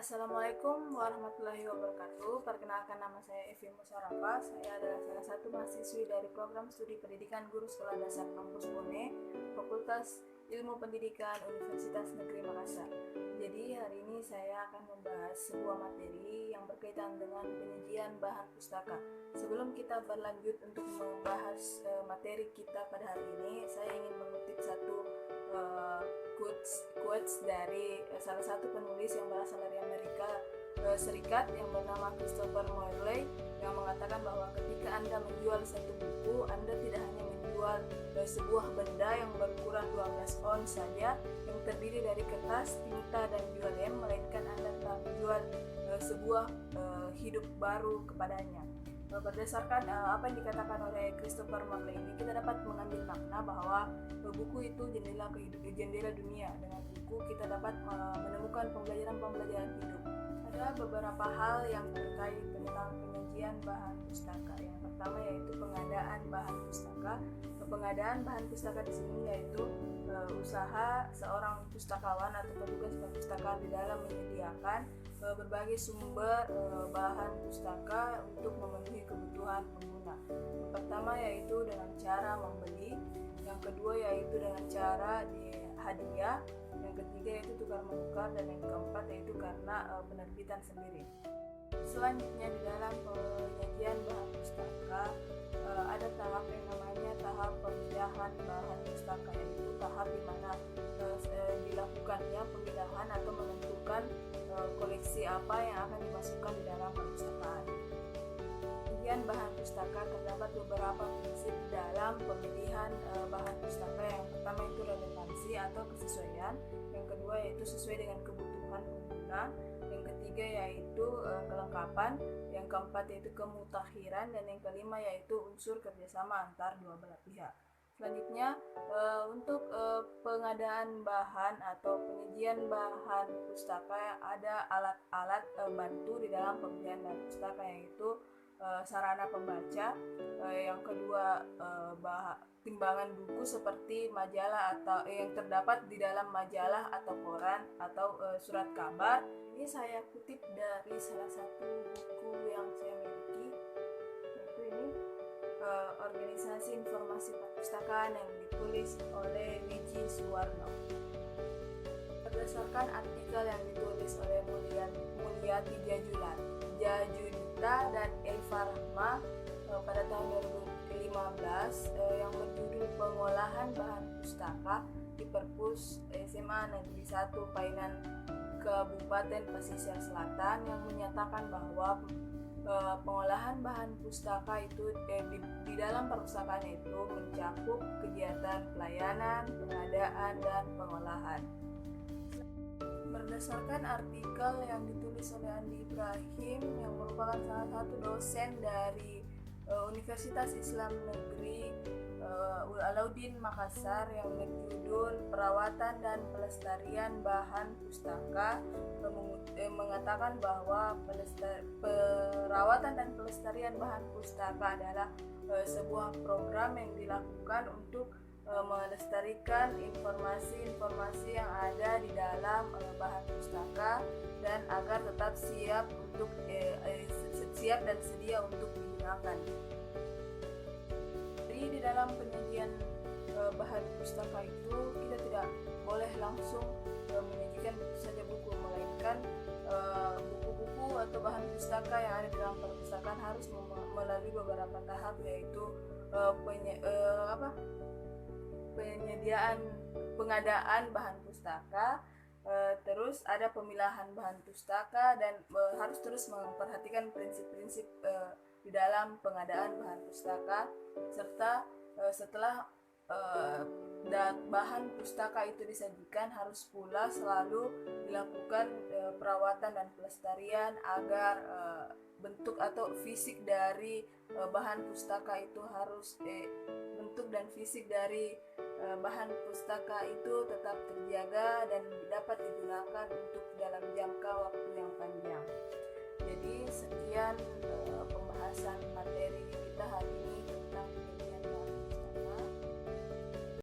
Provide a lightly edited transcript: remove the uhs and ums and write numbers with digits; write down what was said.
Assalamualaikum warahmatullahi wabarakatuh. Perkenalkan, nama saya Evi Musarafa. Saya adalah salah satu mahasiswi dari program studi pendidikan guru sekolah dasar kampus Bone, Fakultas Ilmu Pendidikan Universitas Negeri Makassar. Jadi hari ini saya akan membahas sebuah materi yang berkaitan dengan penyajian bahan pustaka. Sebelum kita berlanjut untuk membahas materi kita pada hari ini, saya ingin mengutip satu quotes dari salah satu penulis yang berasal dari Amerika Serikat yang bernama Christopher Morley, yang mengatakan bahwa ketika Anda menjual satu buku, Anda tidak hanya menjual sebuah benda yang berukuran 12 ons saja yang terdiri dari kertas, tinta, dan juga lem, melainkan Anda telah menjual sebuah hidup baru kepadanya. Berdasarkan apa yang dikatakan oleh Christopher Morley ini, kita dapat mengambil makna bahwa buku itu jendela dunia. Dengan buku kita dapat menemukan pembelajaran hidup. Ada beberapa hal yang terkait tentang penyajian bahan pustaka. Yang pertama yaitu pengadaan bahan pustaka. Pengadaan bahan pustaka di sini yaitu usaha seorang pustakawan atau petugas perpustakaan di dalam menyediakan berbagai sumber bahan pustaka untuk memenuhi kebutuhan pengguna. Yang pertama yaitu dengan cara membeli, yang kedua yaitu dengan cara hadiah, yang ketiga yaitu tukar menukar, dan yang keempat yaitu karena penerbitan sendiri. Selanjutnya di dalam penyajian bahan pustaka ada tahap yang namanya tahap pemilahan bahan pustaka, yaitu tahap di mana dilakukannya pemilahan atau menentukan koleksi apa yang akan dimasukkan di dalam perpustakaan. Penyajian bahan pustaka terdapat beberapa prinsip dalam pemilihan bahan pustaka. Yang pertama itu relevansi atau kesesuaian, yang kedua yaitu sesuai dengan kebutuhan pengguna, yang ketiga yaitu kelengkapan, yang keempat yaitu kemutakhiran, dan yang kelima yaitu unsur kerjasama antar dua belah pihak. Selanjutnya untuk pengadaan bahan atau penyajian bahan pustaka ada alat-alat bantu di dalam pembelian bahan pustaka, yaitu sarana pembaca, yang kedua timbangan buku seperti majalah atau yang terdapat di dalam majalah atau koran atau surat kabar. Ini saya kutip dari salah satu buku yang saya miliki, yaitu ini Organisasi Informasi Perpustakaan yang ditulis oleh Wiji Suwarno. Berdasarkan artikel yang ditulis oleh Mulyati Jajunita dan Elva Rahma pada tahun 2015 yang berjudul Pengolahan Bahan Pustaka di Perpus SMA Negeri 1 Painan Kabupaten Pesisir Selatan, yang menyatakan bahwa pengolahan bahan pustaka itu di dalam perpustakaan itu mencakup kegiatan pelayanan, pengadaan, dan pengolahan. Berdasarkan artikel yang ditulis oleh Andi Ibrahim yang merupakan salah satu dosen dari Universitas Islam Negeri Alauddin Makassar yang berjudul Perawatan dan Pelestarian Bahan Pustaka, mengatakan bahwa perawatan dan pelestarian bahan pustaka adalah sebuah program yang dilakukan untuk melestarikan informasi-informasi yang ada di dalam bahan pustaka dan agar tetap siap dan sedia untuk digunakan. Jadi di dalam penyajian bahan pustaka itu kita tidak boleh langsung menyajikan saja buku, melainkan buku-buku atau bahan pustaka yang ada di dalam perpustakaan harus melalui beberapa tahap, yaitu pengadaan bahan pustaka, terus ada pemilahan bahan pustaka, dan harus terus memperhatikan prinsip-prinsip di dalam pengadaan bahan pustaka, serta setelah bahan pustaka itu disajikan harus pula selalu dilakukan perawatan dan pelestarian agar bentuk atau fisik dari bahan pustaka itu harus bentuk dan fisik dari bahan pustaka itu tetap terjaga dan dapat digunakan untuk dalam jangka waktu yang panjang. Jadi sekian pembahasan materi kita hari ini.